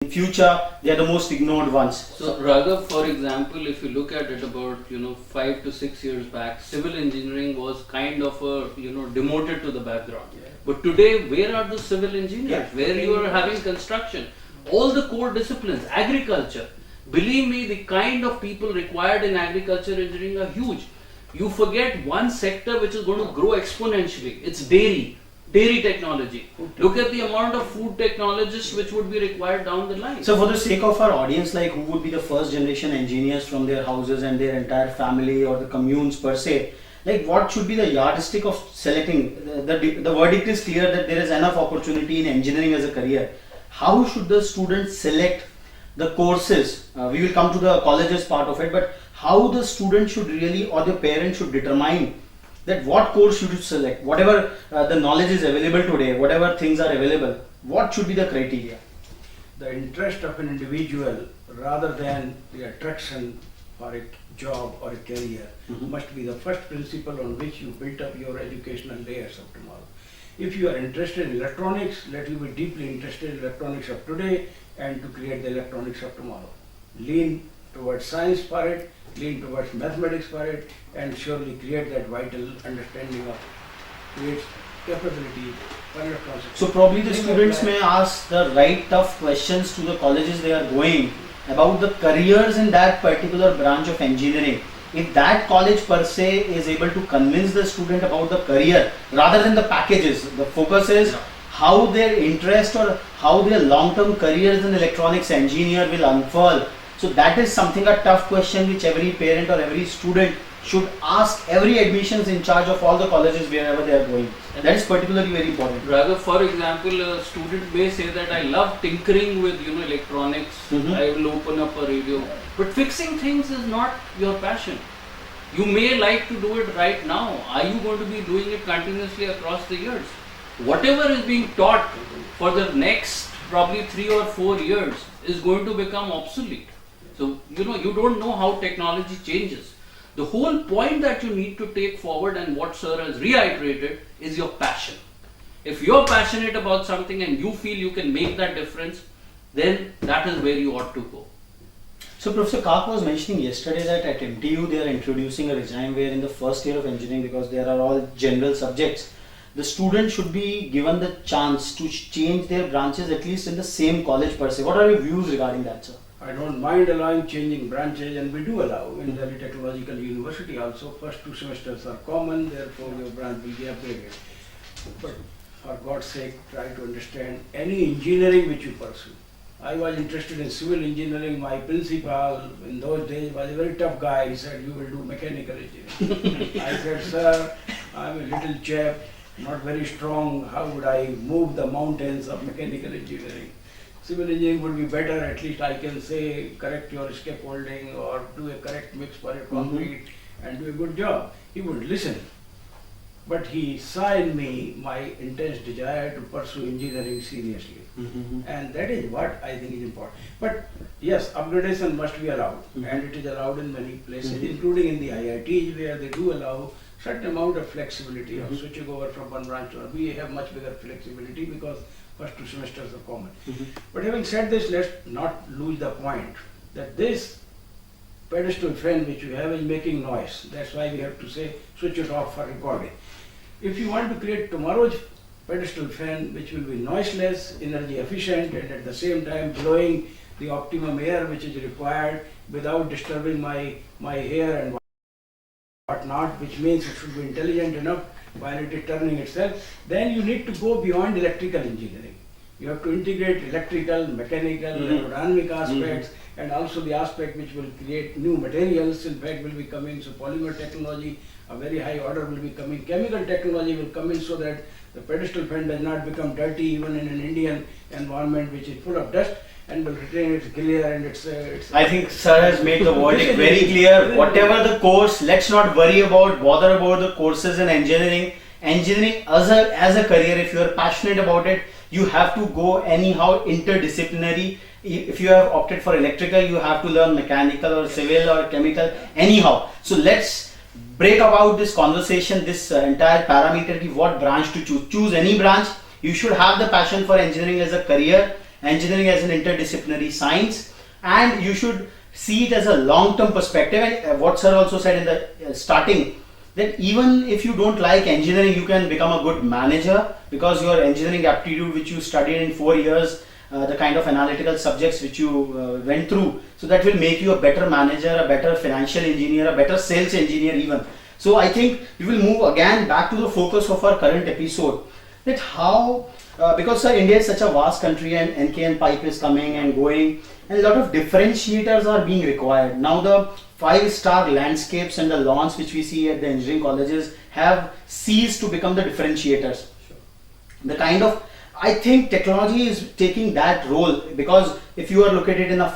in future they are the most ignored ones. So Raghav, for example, if you look at it about 5 to 6 years back, civil engineering was kind of a demoted to the background. Yeah. But today, where are the civil engineers? Yeah. Where you are having construction, all the core disciplines, agriculture. Believe me, the kind of people required in agriculture engineering are huge. You forget one sector which is going to grow exponentially. It's dairy technology. Look at the amount of food technologists which would be required down the line. So for the sake of our audience, like who would be the first generation engineers from their houses and their entire family or the communes per se, like what should be the yardstick of selecting? The verdict is clear that there is enough opportunity in engineering as a career. How should the students select the courses? We will come to the colleges part of it, but how the student should really, or the parent should determine that what course should you select? Whatever the knowledge is available today, whatever things are available, what should be the criteria? The interest of an individual rather than the attraction for a job or a career must be the first principle on which you build up your educational layers of tomorrow. If you are interested in electronics, let you be deeply interested in electronics of today and to create the electronics of tomorrow. Lean towards science for it, lean towards mathematics for it, and surely create that vital understanding of creates capability for electronics. So probably the students may ask the right tough questions to the colleges they are going about the careers in that particular branch of engineering. If that college per se is able to convince the student about the career rather than the packages, the focus is how their interest or how their long-term careers in electronics engineer will unfurl. So that is something, a tough question which every parent or every student should ask every admissions in charge of all the colleges wherever they are going. That is particularly very important. Raghav, for example, a student may say that I love tinkering with electronics. I will open up a radio, but fixing things is not your passion. You may like to do it right now. Are you going to be doing it continuously across the years? Whatever is being taught for the next probably 3 or 4 years is going to become obsolete. So you don't know how technology changes. The whole point that you need to take forward, and what sir has reiterated, is your passion. If you're passionate about something and you feel you can make that difference, then that is where you ought to go. So Professor Kak was mentioning yesterday that at MTU they are introducing a regime where in the first year of engineering, because there are all general subjects, the student should be given the chance to change their branches at least in the same college per se. What are your views regarding that, sir? I don't mind allowing changing branches, and we do allow in Delhi Technological University also. First 2 semesters are common, therefore your branch will be upgraded. But for God's sake, try to understand any engineering which you pursue. I was interested in civil engineering. My principal in those days was a very tough guy. He said, you will do mechanical engineering. I said, sir, I'm a little chap, not very strong. How would I move the mountains of mechanical engineering? Civil engineering would be better, at least I can say, correct your scaffolding or do a correct mix for a concrete and do a good job. He would listen. But he saw in me my intense desire to pursue engineering seriously. And that is what I think is important. But yes, upgradation must be allowed, and it is allowed in many places, including in the IITs, where they do allow certain amount of flexibility of switching over from one branch to another. We have much bigger flexibility because first 2 semesters are common. But having said this, let's not lose the point that this pedestal fan which you have is making noise. That's why we have to say switch it off for recording. If you want to create tomorrow's pedestal fan which will be noiseless, energy efficient, and at the same time blowing the optimum air which is required without disturbing my hair and whatnot, which means it should be intelligent enough while it is turning itself, then you need to go beyond electrical engineering. You have to integrate electrical, mechanical, aerodynamic aspects, and also the aspect which will create new materials, in fact, will be coming. So polymer technology, a very high order will be coming. Chemical technology will come in so that the pedestal fan does not become dirty even in an Indian environment which is full of dust, and will retain its glare and its I think sir has made the verdict very clear. Whatever the course, let's not bother about the courses in engineering. Engineering as a career, if you are passionate about it, you have to go anyhow interdisciplinary. If you have opted for electrical, you have to learn mechanical or civil or chemical, anyhow. So let's break about this conversation, this entire parameter, what branch to choose. Choose any branch. You should have the passion for engineering as a career, engineering as an interdisciplinary science, and you should see it as a long-term perspective. And what sir also said in the starting, that even if you don't like engineering, you can become a good manager, because your engineering aptitude which you studied in 4 years, the kind of analytical subjects which you went through, so that will make you a better manager, a better financial engineer, a better sales engineer even. So I think we will move again back to the focus of our current episode, that how, because sir, India is such a vast country and NKN pipe is coming and going, and a lot of differentiators are being required. Now the 5-star landscapes and the lawns which we see at the engineering colleges have ceased to become the differentiators. The kind of, I think technology is taking that role, because if you are located in a